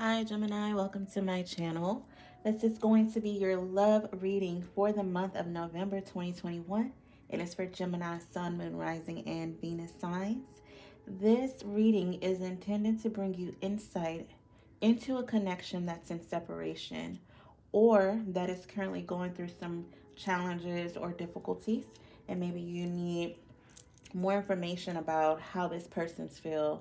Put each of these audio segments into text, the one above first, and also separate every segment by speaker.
Speaker 1: Hi Gemini, welcome to my channel. This is going to be your love reading for the month of November 2021. It is for Gemini, Sun, Moon, Rising, and Venus signs. This reading is intended to bring you insight into a connection that's in separation or that is currently going through some challenges or difficulties, and maybe you need more information about how this person feels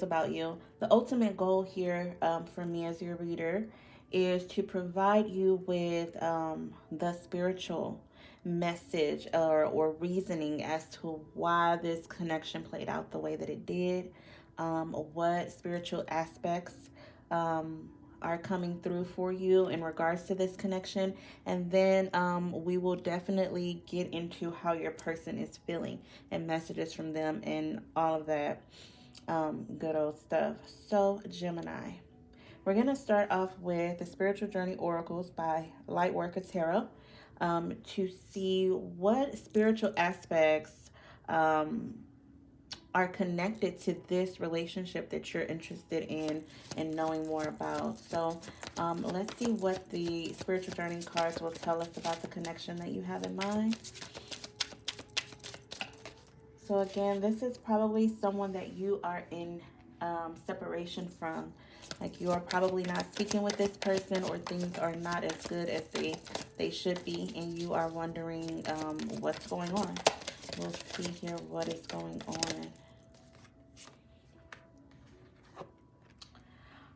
Speaker 1: about you. The ultimate goal here, for me as your reader, is to provide you with the spiritual message or reasoning as to why this connection played out the way that it did, what spiritual aspects um, are coming through for you in regards to this connection. And then we will definitely get into how your person is feeling and messages from them and all of that good old stuff. So, Gemini, we're going to start off with the Spiritual Journey Oracles by Lightworker Tarot, to see what spiritual aspects um, are connected to this relationship that you're interested in and knowing more about. So, let's see what the Spiritual Journey cards will tell us about the connection that you have in mind. So again, this is probably someone that you are in separation from. Like you are probably not speaking with this person, or things are not as good as they should be, and you are wondering what's going on. We'll see here what is going on.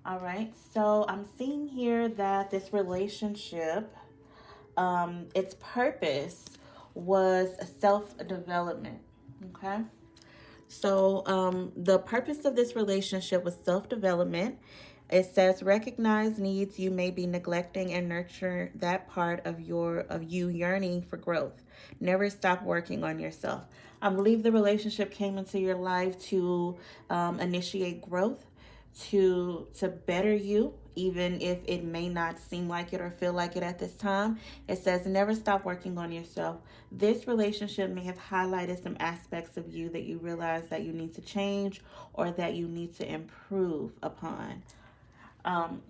Speaker 1: All right, so I'm seeing here that this relationship, its purpose was self-development. Okay. So, the purpose of this relationship was self-development. It says recognize needs you may be neglecting and nurture that part of you yearning for growth. Never stop working on yourself. I believe the relationship came into your life to initiate growth, to better you, even if it may not seem like it or feel like it at this time. It says never stop working on yourself. This relationship may have highlighted some aspects of you that you realize that you need to change or that you need to improve upon. um,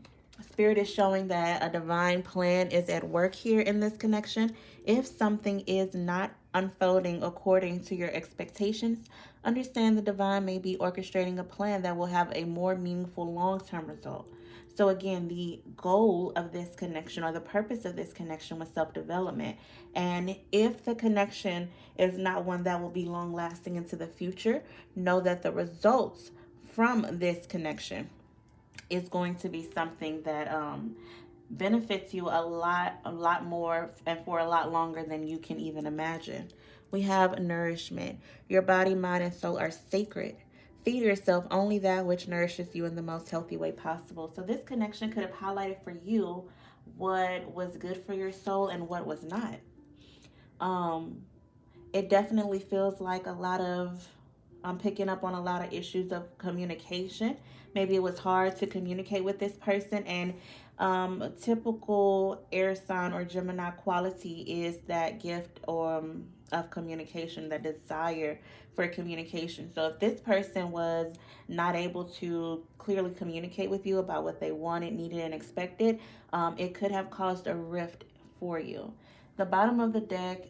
Speaker 1: Spirit is showing that a divine plan is at work here in this connection. If something is not unfolding according to your expectations, understand the divine may be orchestrating a plan that will have a more meaningful long-term result. So again, the goal of this connection or the purpose of this connection was self-development. And if the connection is not one that will be long-lasting into the future, know that the results from this connection is going to be something that benefits you a lot more, and for a lot longer than you can even imagine. We have nourishment. Your body, mind, and soul are sacred. Feed yourself only that which nourishes you in the most healthy way possible. So this connection could have highlighted for you what was good for your soul and what was not. Um, it definitely feels like a lot of I'm picking up on a lot of issues of communication. Maybe it was hard to communicate with this person, and typical air sign or Gemini quality is that gift of communication, that desire for communication. So if this person was not able to clearly communicate with you about what they wanted, needed, and expected, it could have caused a rift for you. The bottom of the deck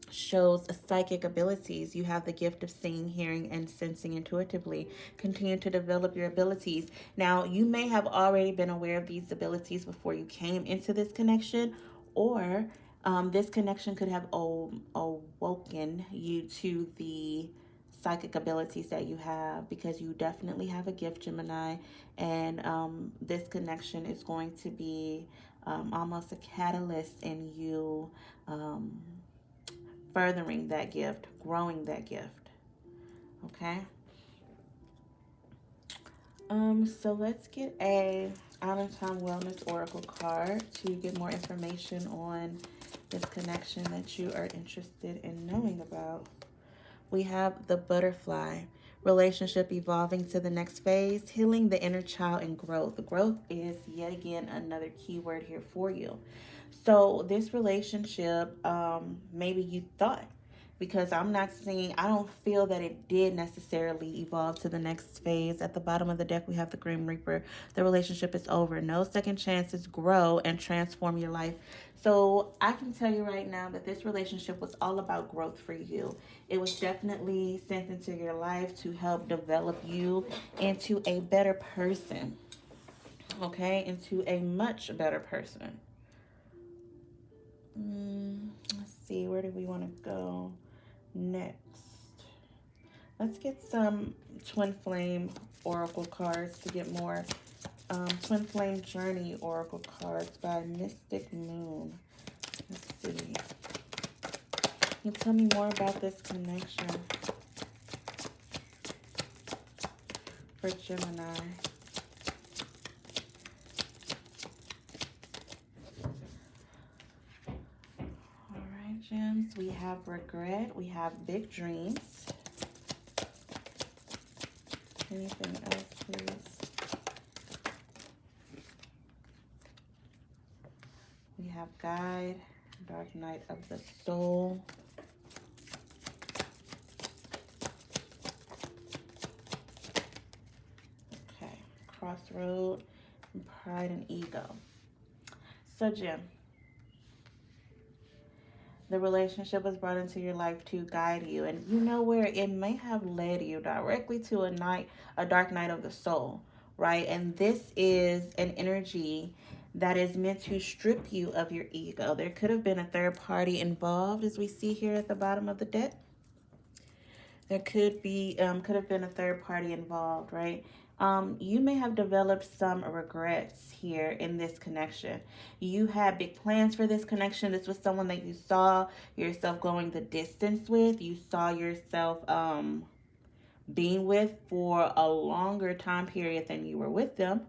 Speaker 1: shows psychic abilities. You have the gift of seeing, hearing, and sensing intuitively. Continue to develop your abilities. Now, you may have already been aware of these abilities before you came into this connection, or this connection could have awoken you to the psychic abilities that you have, because you definitely have a gift, Gemini, and this connection is going to be almost a catalyst in you furthering that gift, growing that gift. Okay. So let's get a out of time wellness oracle card to get more information on this connection that you are interested in knowing about. We have the butterfly. Relationship evolving to the next phase, healing the inner child, and growth. Growth is yet again another key word here for you. So this relationship, maybe you thought because I don't feel that it did necessarily evolve to the next phase. At the bottom of the deck, we have the Grim Reaper. The relationship is over. No second chances. Grow and transform your life. So I can tell you right now that this relationship was all about growth for you. It was definitely sent into your life to help develop you into a better person. Okay, into a much better person. Let's see, where do we want to go next? Let's get some Twin Flame Oracle cards to get more Twin Flame Journey Oracle cards by Mystic Moon. Let's see. Can you tell me more about this connection for Gemini? All right, gems. We have regret. We have big dreams. Anything else, please? We have guide, dark night of the soul. Okay, crossroad, pride and ego. So, Jim, the relationship was brought into your life to guide you, and you know where it may have led you directly to a dark night of the soul, right? And this is an energy that is meant to strip you of your ego. There could have been a third party involved, as we see here at the bottom of the deck. There could have been a third party involved, right? You may have developed some regrets here in this connection. You had big plans for this connection. This was someone that you saw yourself going the distance with. You saw yourself being with for a longer time period than you were with them,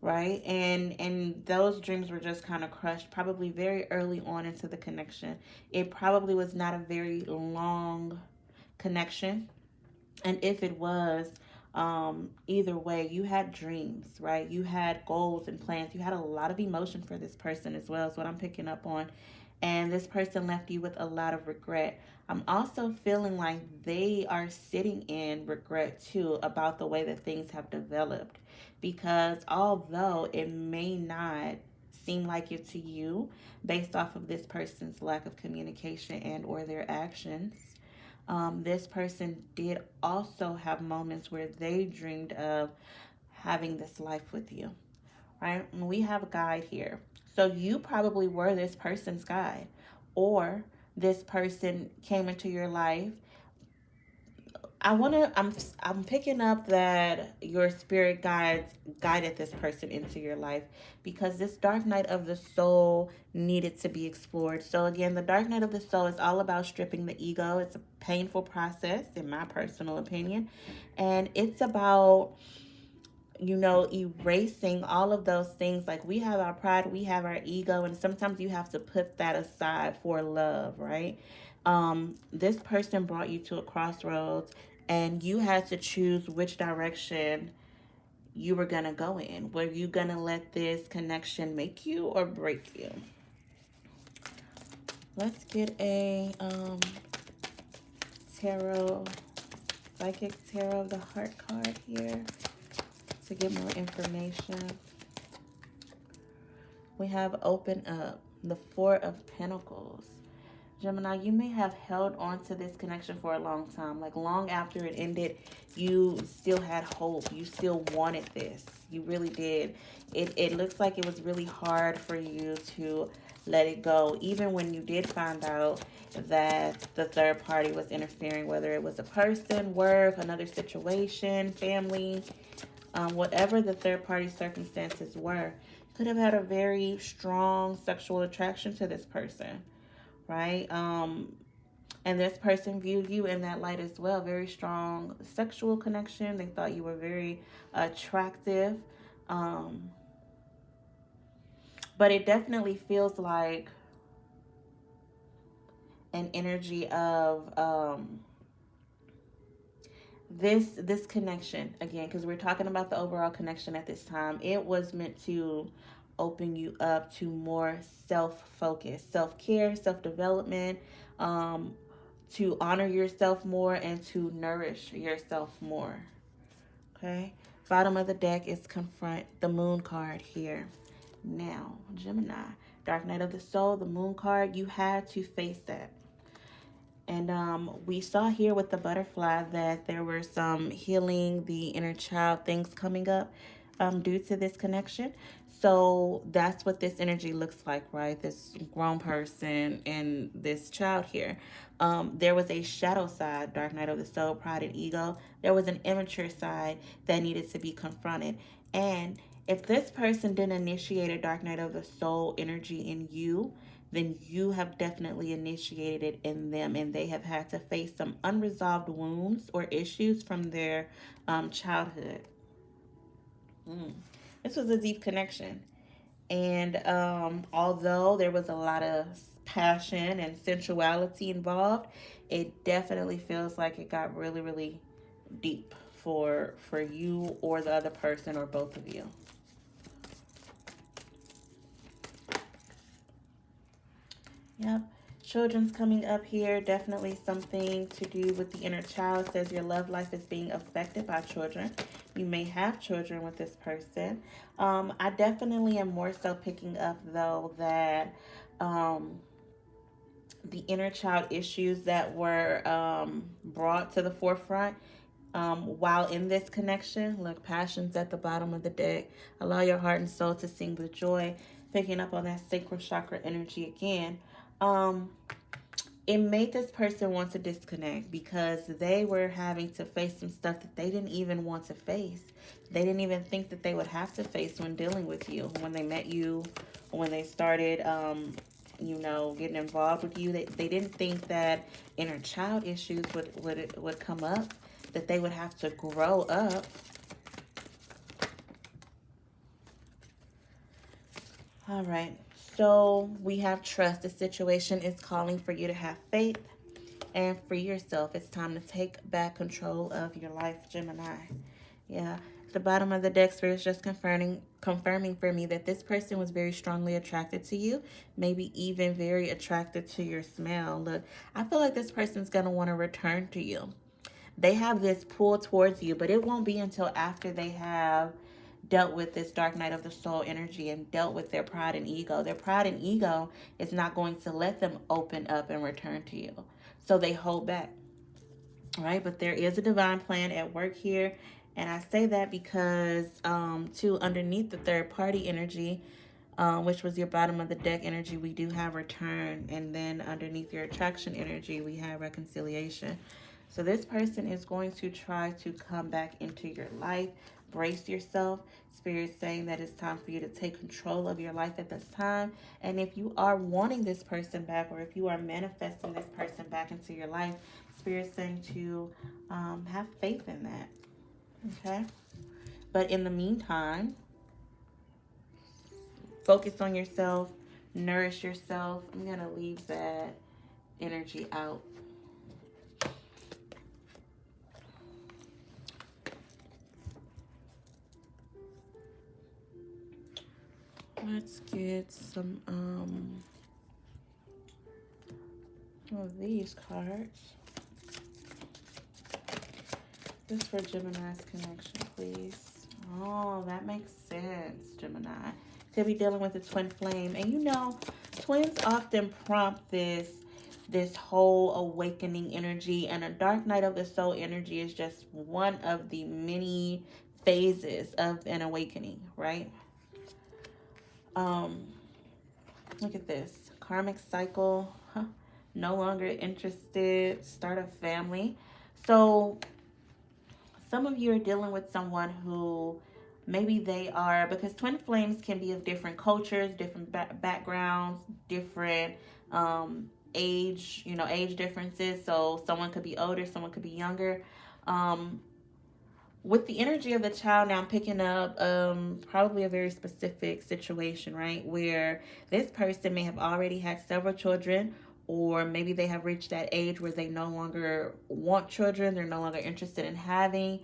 Speaker 1: right? And those dreams were just kind of crushed probably very early on into the connection. It probably was not a very long connection, and if it was, either way, you had dreams, right? You had goals and plans. You had a lot of emotion for this person as well, is what I'm picking up on. And this person left you with a lot of regret. I'm also feeling like they are sitting in regret too about the way that things have developed. Because although it may not seem like it to you based off of this person's lack of communication and or their actions, this person did also have moments where they dreamed of having this life with you, right? And we have a guide here. So you probably were this person's guide, or this person came into your life. I'm picking up that your spirit guides guided this person into your life because this dark night of the soul needed to be explored. So again, the dark night of the soul is all about stripping the ego. It's a painful process in my personal opinion, and it's about erasing all of those things. Like, we have our pride, we have our ego, and sometimes you have to put that aside for love, right? This person brought you to a crossroads, and you had to choose which direction you were going to go in. Were you going to let this connection make you or break you? Let's get a tarot, psychic tarot of the heart card here to get more information. We have open up, the Four of Pentacles. Gemini, you may have held on to this connection for a long time. Like, long after it ended, you still had hope. You still wanted this. You really did. It looks like it was really hard for you to let it go, even when you did find out that the third party was interfering, whether it was a person, work, another situation, family, whatever the third party circumstances were. Could have had a very strong sexual attraction to this person, right? And this person viewed you in that light as well. Very strong sexual connection. They thought you were very attractive. But it definitely feels like an energy of this connection, again, because we're talking about the overall connection at this time. It was meant to open you up to more self-focus, self-care, self-development, to honor yourself more and to nourish yourself more. Okay. Bottom of the deck is confront the moon card here. Now, Gemini, dark night of the soul, the moon card, you had to face that. And we saw here with the butterfly that there were some healing the inner child things coming up due to this connection. So that's what this energy looks like, right? This grown person and this child here. There was a shadow side, dark night of the soul, pride and ego. There was an immature side that needed to be confronted. And if this person didn't initiate a dark night of the soul energy in you, then you have definitely initiated it in them, and they have had to face some unresolved wounds or issues from their childhood. This was a deep connection. And although there was a lot of passion and sensuality involved, it definitely feels like it got really, really deep for you or the other person or both of you. Yep. Children's coming up here. Definitely something to do with the inner child. It says your love life is being affected by children. You may have children with this person. I definitely am more so picking up, though, that the inner child issues that were brought to the forefront while in this connection. Look, passion's at the bottom of the deck. Allow your heart and soul to sing with joy. Picking up on that sacral chakra energy again. It made this person want to disconnect because they were having to face some stuff that they didn't even want to face. They didn't even think that they would have to face when dealing with you. When they met you, when they started, getting involved with you, they didn't think that inner child issues would come up, that they would have to grow up. All right. So we have trust. The situation is calling for you to have faith and free yourself. It's time to take back control of your life, Gemini. Yeah. The bottom of the deck, Spirit is just confirming for me that this person was very strongly attracted to you, maybe even very attracted to your smell. Look, I feel like this person's going to want to return to you. They have this pull towards you, but it won't be until after they have dealt with this dark night of the soul energy and dealt with their pride and ego. Their pride and ego is not going to let them open up and return to you. So they hold back. All right, but there is a divine plan at work here. And I say that because underneath the third party energy, which was your bottom of the deck energy, we do have return. And then underneath your attraction energy, we have reconciliation. So this person is going to try to come back into your life. Brace yourself. Spirit saying that it's time for you to take control of your life at this time. And if you are wanting this person back, or if you are manifesting this person back into your life, Spirit saying to have faith in that. Okay? But in the meantime, focus on yourself. Nourish yourself. I'm going to leave that energy out. Let's get some of these cards. This for Gemini's connection, please. Oh, that makes sense, Gemini. Could be dealing with a twin flame. And twins often prompt this whole awakening energy, and a dark night of the soul energy is just one of the many phases of an awakening, right? Look at this. Karmic cycle. No longer interested. Start a family. So some of you are dealing with someone who maybe they are, because twin flames can be of different cultures, different backgrounds, different age differences. So someone could be older, someone could be younger. With the energy of the child, now I'm picking up probably a very specific situation, right? Where this person may have already had several children, or maybe they have reached that age where they no longer want children. They're no longer interested in having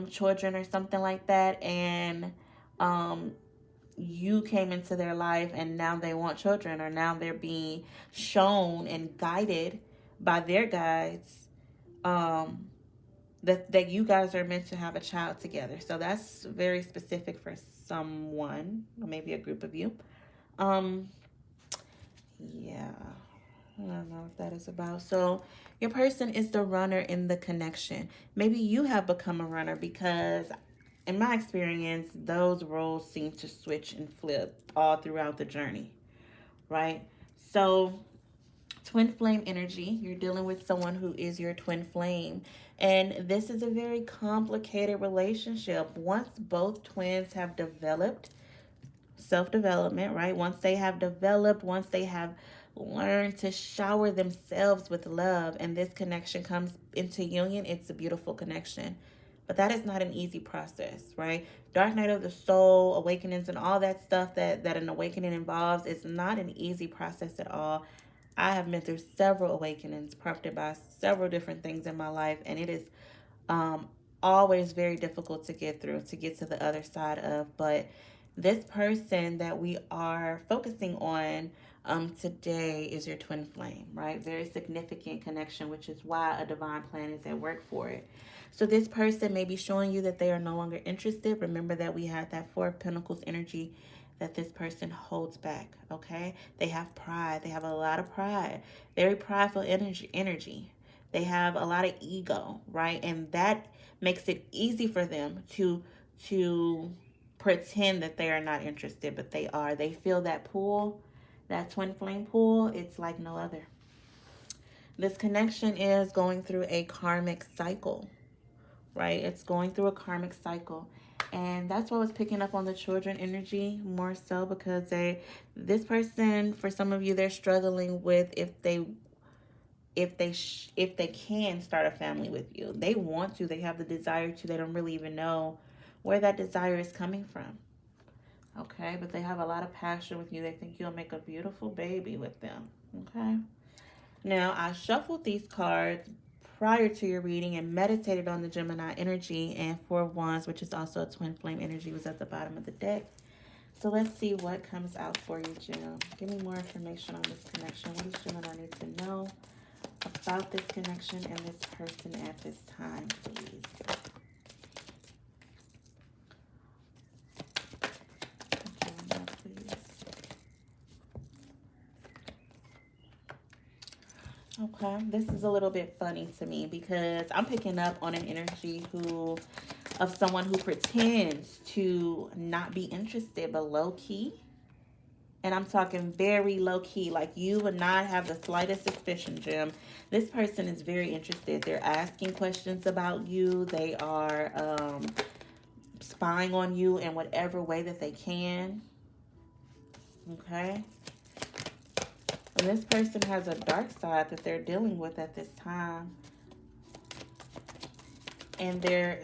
Speaker 1: children or something like that. And you came into their life and now they want children, or now they're being shown and guided by their guides, um, that you guys are meant to have a child together. So that's very specific for someone, or maybe a group of you. Um, yeah, I don't know what that is about. So your person is the runner in the connection. Maybe you have become a runner because, in my experience, those roles seem to switch and flip all throughout the journey, right? So twin flame energy, you're dealing with someone who is your twin flame. And this is a very complicated relationship. Once both twins have developed self development, right? Once they have developed, once they have learned to shower themselves with love, and this connection comes into union, it's a beautiful connection. But that is not an easy process, right? Dark night of the soul, awakenings, and all that stuff that an awakening involves is not an easy process at all. I have been through several awakenings prompted by several different things in my life, and it is um, always very difficult to get through, to get to the other side of. But this person that we are focusing on today is your twin flame, right? Very significant connection, which is why a divine plan is at work for it. So this person may be showing you that they are no longer interested. Remember that we had that Four of Pentacles energy that this person holds back, okay? They have pride. They have a lot of pride. Very prideful energy. They have a lot of ego, right? And that makes it easy for them to pretend that they are not interested, but they are. They feel that pull, that twin flame pull. It's like no other. This connection is going through a karmic cycle, right? It's going through a karmic cycle. And that's why I was picking up on the children energy more so, because this person, for some of you, they're struggling with if they can start a family with you. They want to, they have the desire to, they don't really even know where that desire is coming from. Okay, but they have a lot of passion with you. They think you'll make a beautiful baby with them. Okay. Now, I shuffled these cards prior to your reading and meditated on the Gemini energy, and Four of Wands, which is also a twin flame energy, was at the bottom of the deck. So let's see what comes out for you, Jim. Give me more information on this connection. What does Gemini need to know about this connection and this person at this time, please? Okay, this is a little bit funny to me because I'm picking up on an energy of someone who pretends to not be interested, but low key. And I'm talking very low key, like you would not have the slightest suspicion, Jim. This person is very interested. They're asking questions about you. They are spying on you in whatever way that they can. Okay. And this person has a dark side that they're dealing with at this time. And their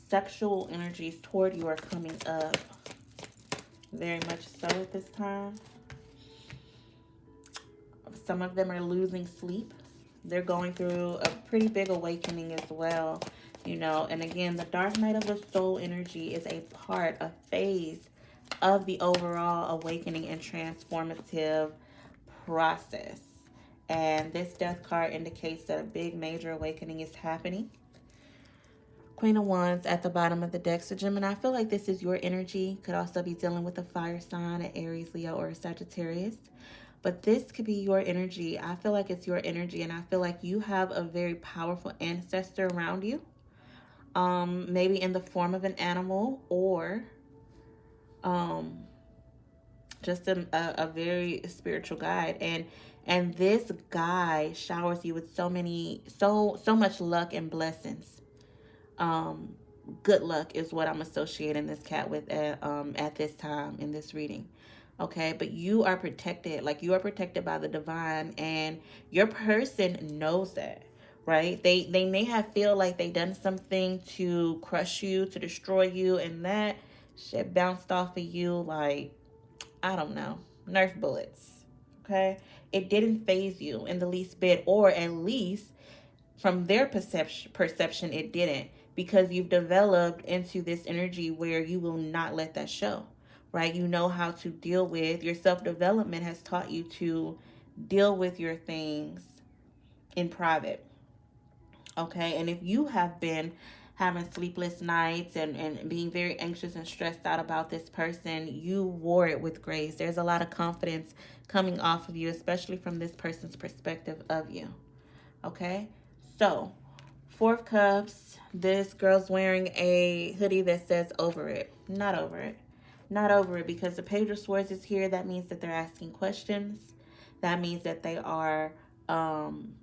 Speaker 1: sexual energies toward you are coming up very much so at this time. Some of them are losing sleep. They're going through a pretty big awakening as well, you know. And again, the dark night of the soul energy is a part, a phase of the overall awakening and transformative process. And this death card indicates that a big major awakening is happening. Queen of Wands at the bottom of the deck. So Gemini, I feel like this is your energy. Could also be dealing with a fire sign, an Aries, Leo, or a Sagittarius. But this could be your energy. I feel like it's your energy, and I feel like you have a very powerful ancestor around you. Maybe in the form of an animal, or just a very spiritual guide. And this guy showers you with so much luck and blessings. Good luck is what I'm associating this cat with at this time in this reading. Okay, but you are protected. Like, you are protected by the divine, and your person knows that, right? They may have feel like they done something to crush you, to destroy you, and that shit bounced off of you like, I don't know, Nerf bullets. Okay, it didn't phase you in the least bit, or at least from their perception it didn't, because you've developed into this energy where you will not let that show, right? You know how to deal with your self-development, has taught you to deal with your things in private. Okay, and if you have been having sleepless nights and being very anxious and stressed out about this person, you wore it with grace. There's a lot of confidence coming off of you, especially from this person's perspective of you. Okay, so Four of Cups, this girl's wearing a hoodie that says over it. Not over it. Not over it, because the Page of Swords is here. That means that they're asking questions. That means that um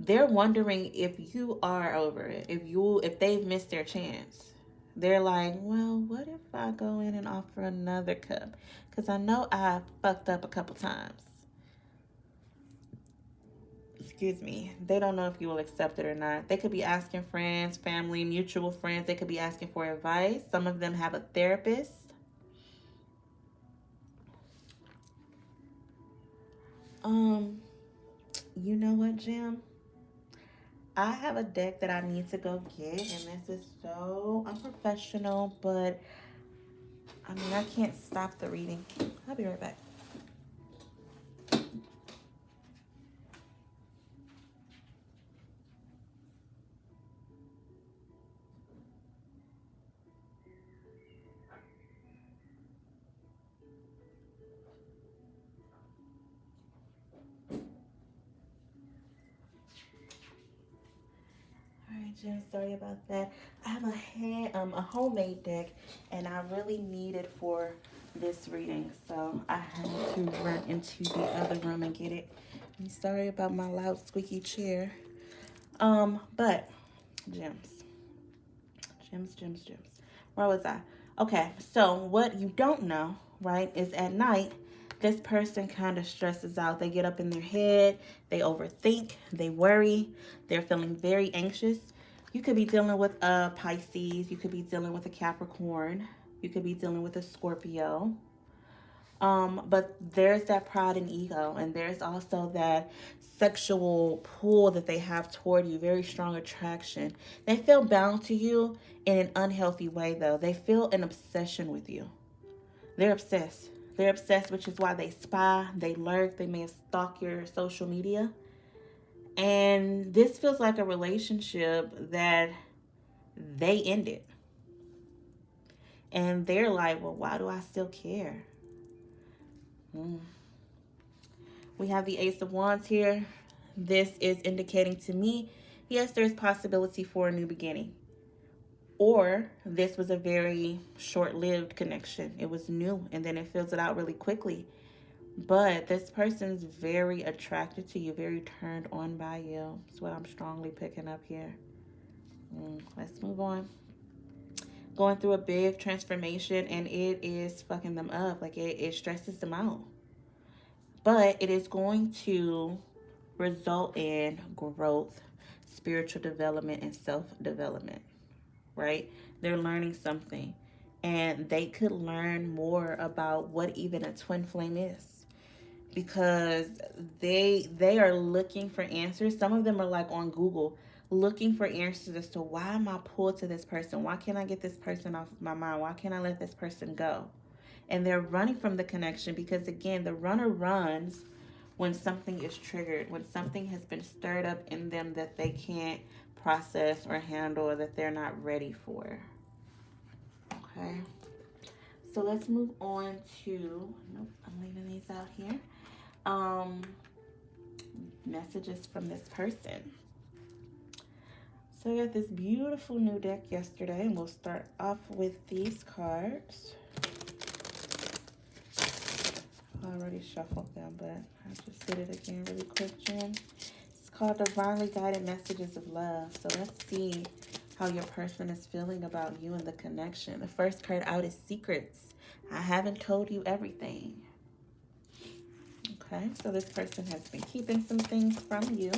Speaker 1: they're wondering if you are over it, if they've missed their chance. They're like, well, what if I go in and offer another cup? Because I know I fucked up a couple times. Excuse me. They don't know if you will accept it or not. They could be asking friends, family, mutual friends. They could be asking for advice. Some of them have a therapist. Um, you know what, Jim? I have a deck that I need to go get, and this is so unprofessional, but I mean, I can't stop the reading. I'll be right back. All right, Jen, sorry about that. I have a homemade deck, and I really need it for this reading, so I had to run into the other room and get it. I'm sorry about my loud squeaky chair. But gems, gems. Where was I? Okay, so what you don't know, right, is at night, this person kind of stresses out. They get up in their head, they overthink, they worry, they're feeling very anxious. You could be dealing with a Pisces, you could be dealing with a Capricorn, you could be dealing with a Scorpio. But there's that pride and ego, and there's also that sexual pull that they have toward you, very strong attraction. They feel bound to you in an unhealthy way, though. They feel an obsession with you. They're obsessed. They're obsessed, which is why they spy, they lurk, they may stalk your social media. And this feels like a relationship that they ended. And they're like, well, why do I still care? Mm. We have the Ace of Wands here. This is indicating to me, yes, there's possibility for a new beginning. Or this was a very short-lived connection. It was new and then it fills it out really quickly. But this person's very attracted to you, very turned on by you. That's what I'm strongly picking up here. Let's move on. Going through a big transformation, and it is fucking them up. Like it stresses them out. But it is going to result in growth, spiritual development, and self-development, right? They're learning something, and they could learn more about what even a twin flame is, because they are looking for answers. Some of them are like on Google looking for answers as to why am I pulled to this person? Why can't I get this person off of my mind? Why can't I let this person go? And they're running from the connection because, again, the runner runs when something is triggered, when something has been stirred up in them that they can't process or handle, or that they're not ready for. Okay. So let's move on to, nope, I'm leaving these out here. Messages from this person. So I got this beautiful new deck yesterday, and we'll start off with these cards. I already shuffled them, but I'll just did it again really quick, Jen. It's called Divinely Guided Messages of Love. So let's see how your person is feeling about you and the connection. The first card out is Secrets. I haven't told you everything. Okay, so this person has been keeping some things from you.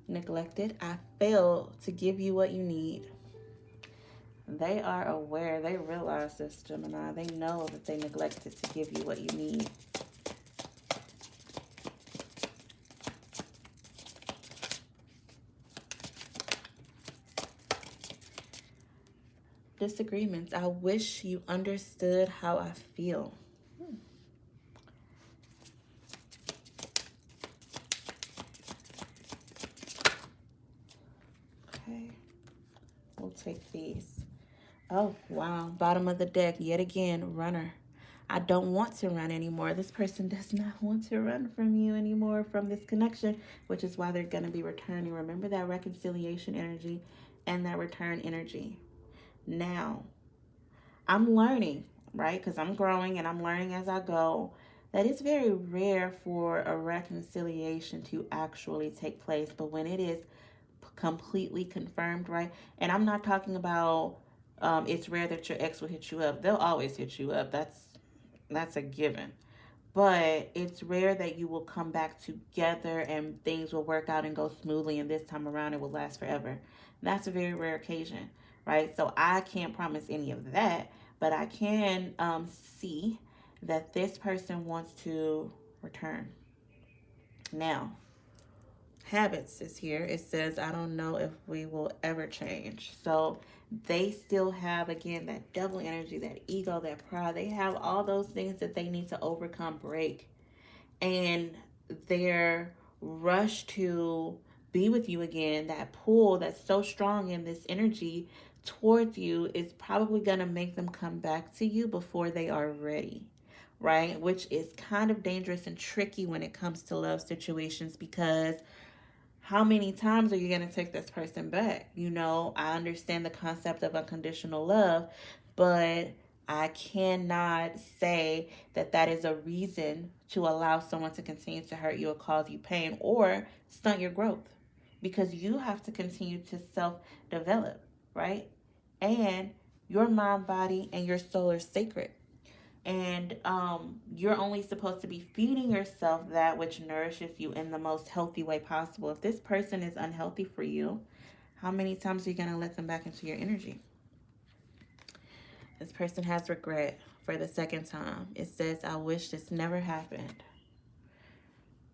Speaker 1: Neglected. I failed to give you what you need. They are aware. They realize this, Gemini. They know that they neglected to give you what you need. Disagreements. I wish you understood how I feel. We'll take these. Oh, wow. Bottom of the deck, yet again, runner. I don't want to run anymore. This person does not want to run from you anymore, from this connection, which is why they're going to be returning. Remember that reconciliation energy and that return energy. Now, I'm learning, right? Because I'm growing and I'm learning as I go, that it's very rare for a reconciliation to actually take place. But when it is completely confirmed, right? And I'm not talking about it's rare that your ex will hit you up. They'll always hit you up. That's a given. But it's rare that you will come back together and things will work out and go smoothly, and this time around it will last forever. That's a very rare occasion, right? So I can't promise any of that, but I can see that this person wants to return. Now, habits is here. It says, I don't know if we will ever change. So they still have, again, that devil energy, that ego, that pride. They have all those things that they need to overcome, break. And their rush to be with you again, that pull that's so strong in this energy towards you, is probably going to make them come back to you before they are ready, right? Which is kind of dangerous and tricky when it comes to love situations, because how many times are you going to take this person back? You know, I understand the concept of unconditional love, but I cannot say that that is a reason to allow someone to continue to hurt you or cause you pain or stunt your growth, because you have to continue to self-develop, right? And your mind, body, and your soul are sacred. And you're only supposed to be feeding yourself that which nourishes you in the most healthy way possible. If this person is unhealthy for you, how many times are you going to let them back into your energy? This person has regret for the second time. It says, I wish this never happened.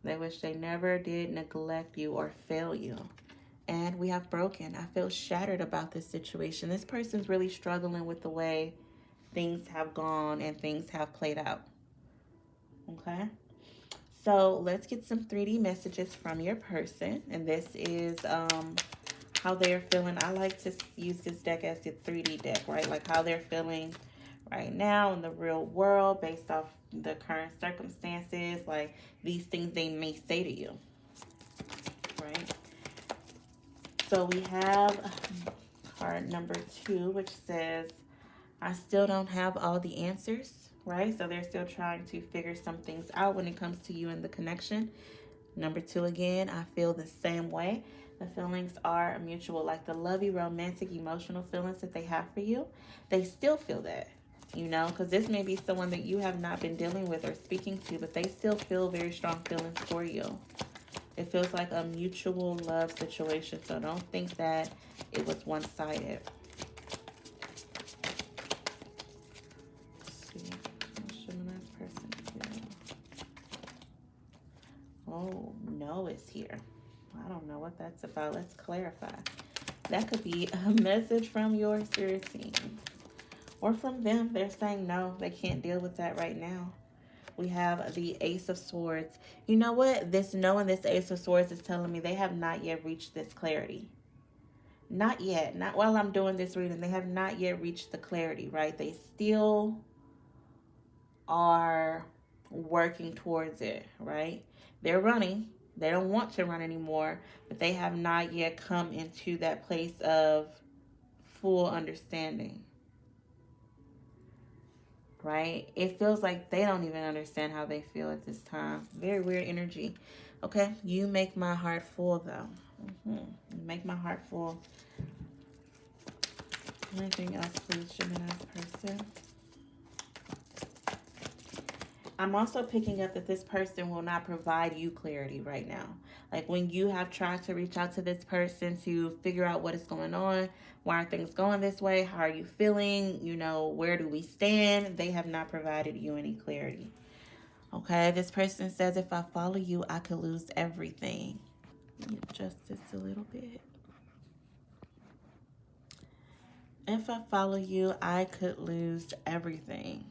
Speaker 1: They wish they never did neglect you or fail you. And we have broken. I feel shattered about this situation. This person's really struggling with the way things have gone and things have played out. Okay? So let's get some 3D messages from your person. And this is how they're feeling. I like to use this deck as the 3D deck, right? Like how they're feeling right now in the real world based off the current circumstances, like these things they may say to you, right? So we have card number 2, which says, I still don't have all the answers, right? So they're still trying to figure some things out when it comes to you and the connection. Number 2, again, I feel the same way. The feelings are mutual, like the lovey, romantic, emotional feelings that they have for you. They still feel that, you know, because this may be someone that you have not been dealing with or speaking to, but they still feel very strong feelings for you. It feels like a mutual love situation, so don't think that it was one-sided. Oh, no is here. I don't know what that's about. Let's clarify. That could be a message from your spirit team. Or from them. They're saying no, they can't deal with that right now. We have the Ace of Swords. You know what? This no and this Ace of Swords is telling me they have not yet reached this clarity. Not yet. Not while I'm doing this reading. They have not yet reached the clarity, right? They still are working towards it, right? They're running. They don't want to run anymore, but they have not yet come into that place of full understanding, right? It feels like they don't even understand how they feel at this time. Very weird energy. Okay, you make my heart full, though. You make my heart full. Anything else, please, Gemini person? I'm also picking up that this person will not provide you clarity right now. Like when you have tried to reach out to this person to figure out what is going on, why are things going this way, how are you feeling, you know, where do we stand, they have not provided you any clarity. Okay, this person says, if I follow you, I could lose everything. Let me adjust this a little bit. If I follow you, I could lose everything.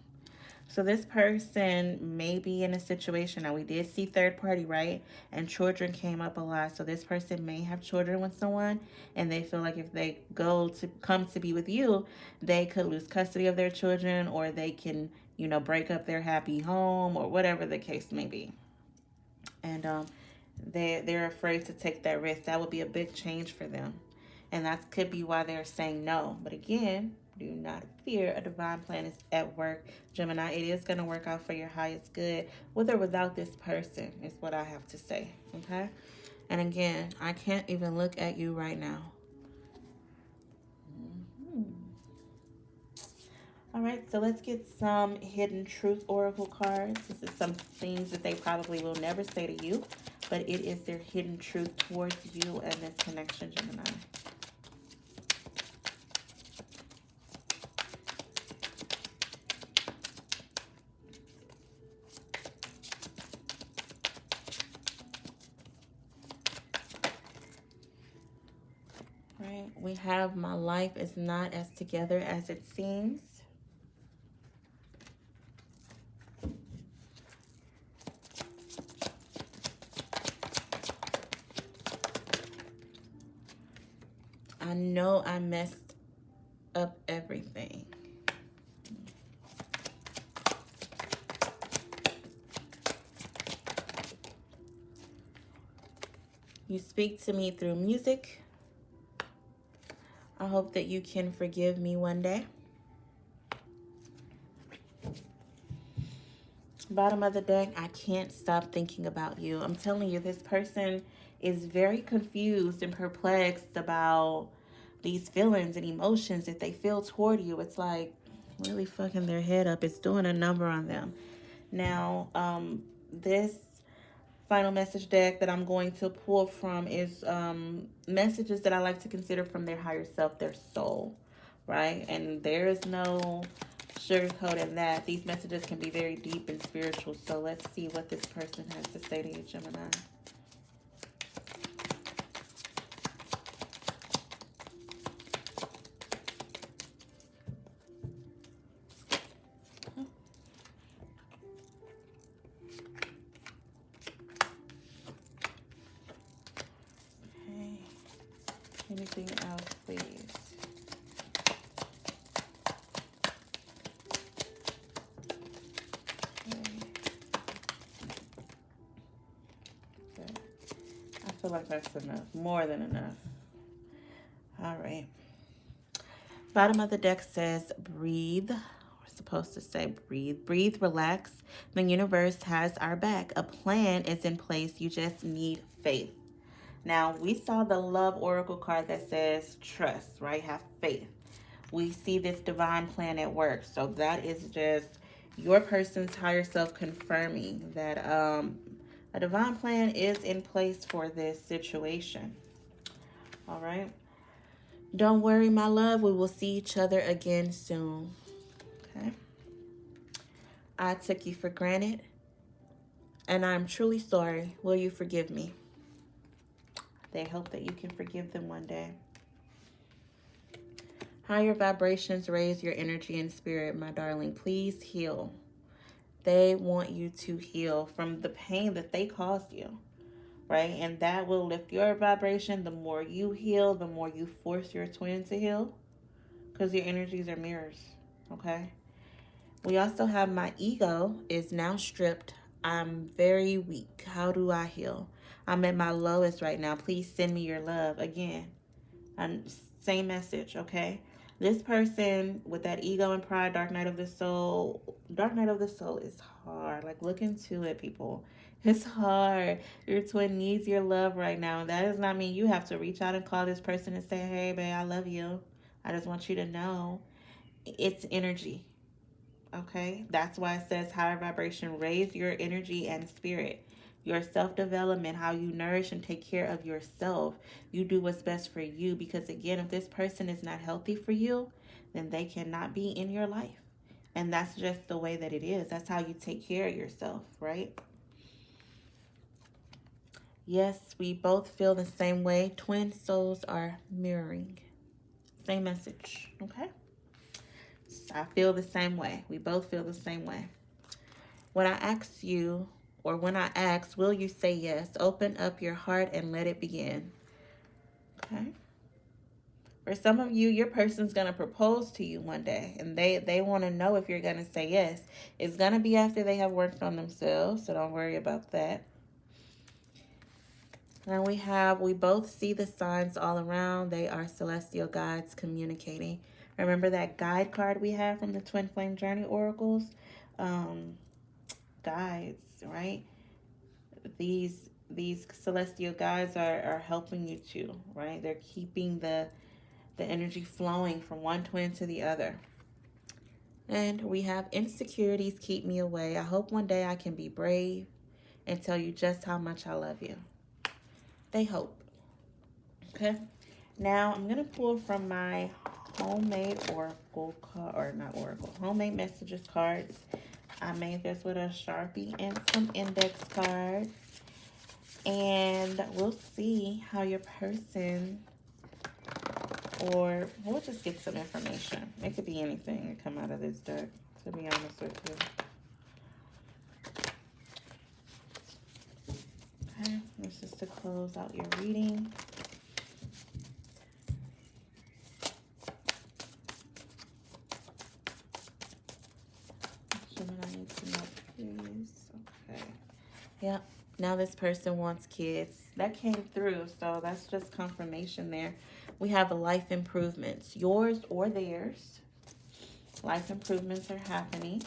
Speaker 1: So this person may be in a situation. Now we did see third party, right? And children came up a lot. So this person may have children with someone, and they feel like if they come to be with you, they could lose custody of their children, or they can, break up their happy home, or whatever the case may be. And they're afraid to take that risk. That would be a big change for them, and that could be why they're saying no. But again, do not fear. A divine plan is at work, Gemini. It is going to work out for your highest good, with or without this person, is what I have to say. Okay. And again, I can't even look at you right now. All right, so let's get some hidden truth oracle cards. This is some things that they probably will never say to you, but it is their hidden truth towards you and this connection, Gemini. Right, we have my life is not as together as it seems. I know I messed up everything. You speak to me through music. I hope that you can forgive me one day. Bottom of the deck, I can't stop thinking about you. I'm telling you, this person is very confused and perplexed about these feelings and emotions that they feel toward you. It's like really fucking their head up. It's doing a number on them. Now, this final message deck that I'm going to pull from is messages that I like to consider from their higher self, their soul, right? And there is no sugarcoating that. These messages can be very deep and spiritual. So let's see what this person has to say to you, Gemini. Anything else, please? Okay. I feel like that's enough. More than enough. All right. Bottom of the deck says breathe. We're supposed to say breathe. Breathe, relax. The universe has our back. A plan is in place. You just need faith. Now, we saw the love oracle card that says trust, right? Have faith. We see this divine plan at work. So that is just your person's higher self confirming that a divine plan is in place for this situation. All right. Don't worry, my love. We will see each other again soon. Okay. I took you for granted, and I'm truly sorry. Will you forgive me? They hope that you can forgive them one day. Higher vibrations raise your energy and spirit, my darling. Please heal. They want you to heal from the pain that they caused you, right? And that will lift your vibration. The more you heal, the more you force your twin to heal, because your energies are mirrors, okay? We also have my ego is now stripped. I'm very weak. How do I heal? I'm at my lowest right now. Please send me your love. Again, same message, okay? This person with that ego and pride, dark night of the soul is hard. Like, look into it, people. It's hard. Your twin needs your love right now. And that does not mean you have to reach out and call this person and say, hey, babe, I love you. I just want you to know. It's energy, okay? That's why it says higher vibration. Raise your energy and spirit. Your self-development, how you nourish and take care of yourself. You do what's best for you, because again, if this person is not healthy for you, then they cannot be in your life. And that's just the way that it is. That's how you take care of yourself, right? Yes, we both feel the same way. Twin souls are mirroring. Same message, okay? I feel the same way. We both feel the same way. When I ask you, or when I ask, will you say yes? Open up your heart and let it begin. Okay. For some of you, your person's going to propose to you one day, and they want to know if you're going to say yes. It's going to be after they have worked on themselves, so don't worry about that. And we both see the signs all around. They are celestial guides communicating. Remember that guide card we have from the Twin Flame Journey Oracles? Um, Guides, right? These celestial guides are helping you too, right? They're keeping the energy flowing from one twin to the other. And we have insecurities keep me away. I hope one day I can be brave and tell you just how much I love you. They hope. Okay. Now I'm going to pull from my homemade oracle card, or not oracle, homemade messages cards. I made this with a Sharpie and some index cards. And we'll see how your person, or we'll just get some information. It could be anything that come out of this deck, to be honest with you. Okay, this is to close out your reading. Gemini needs to know, please. Okay. Yep. Now this person wants kids. That came through, so that's just confirmation there. We have life improvements, yours or theirs. Life improvements are happening.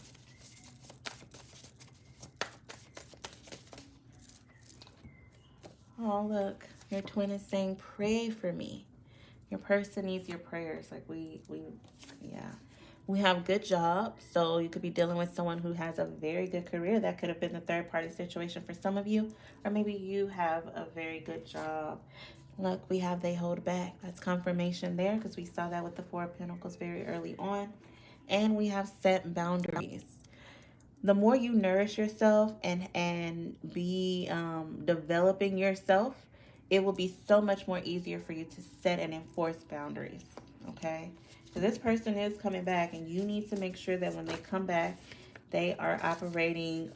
Speaker 1: Oh, look. Your twin is saying, pray for me. Your person needs your prayers. Like yeah. We have good job. So you could be dealing with someone who has a very good career. That could have been the third party situation for some of you. Or maybe you have a very good job. Look, we have they hold back. That's confirmation there because we saw that with the Four of Pentacles very early on. And we have set boundaries. The more you nourish yourself and be developing yourself, it will be so much more easier for you to set and enforce boundaries. Okay? So this person is coming back, and you need to make sure that when they come back, they are operating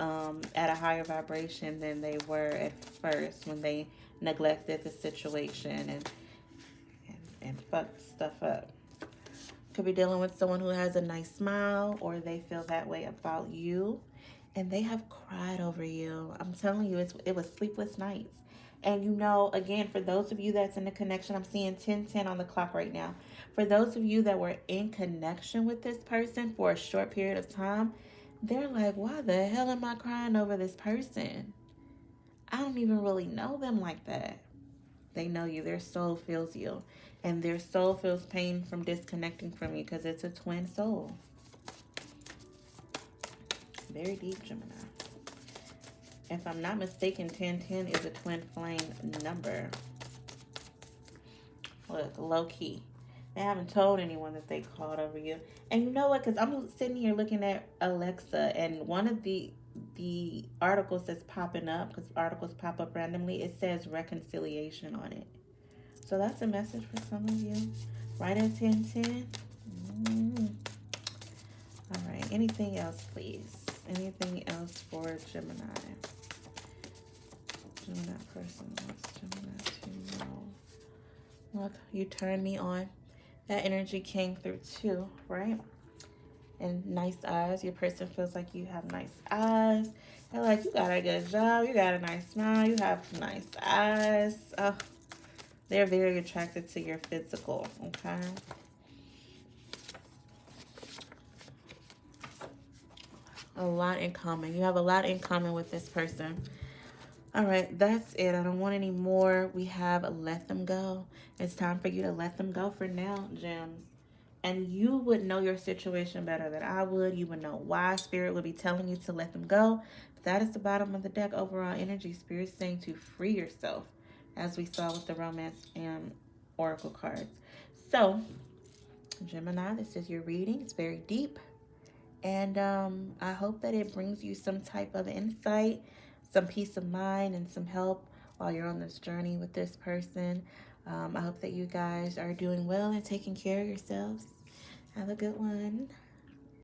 Speaker 1: at a higher vibration than they were at first when they neglected the situation and fucked stuff up. Could be dealing with someone who has a nice smile, or they feel that way about you and they have cried over you. I'm telling you, it was sleepless nights. And you know, again, for those of you that's in the connection, I'm seeing 10:10 on the clock right now. For those of you that were in connection with this person for a short period of time, they're like, why the hell am I crying over this person? I don't even really know them like that. They know you. Their soul feels you. And their soul feels pain from disconnecting from you because it's a twin soul. Very deep, Gemini. If I'm not mistaken, 1010 is a twin flame number. Look, low key. They haven't told anyone that they called over you. And you know what? Because I'm sitting here looking at Alexa, and one of the articles that's popping up, because articles pop up randomly, it says reconciliation on it. So that's a message for some of you. Right at 1010. All right. Anything else, please? Anything else for Gemini? Gemini person wants Gemini to know. Look, you turned me on. That energy came through too, right? And nice eyes. Your person feels like you have nice eyes. They're like, you got a good job. You got a nice smile. You have nice eyes. Oh, they're very attracted to your physical, okay? A lot in common. You have a lot in common with this person. All right, that's it. I don't want any more. We have let them go. It's time for you to let them go for now, gems. And you would know your situation better than I would. You would know why Spirit would be telling you to let them go. That is the bottom of the deck overall energy. Spirit saying to free yourself, as we saw with the romance and oracle cards. So, Gemini, this is your reading. It's very deep. And I hope that it brings you some type of insight, some peace of mind, and some help while you're on this journey with this person. I hope that you guys are doing well and taking care of yourselves. Have a good one.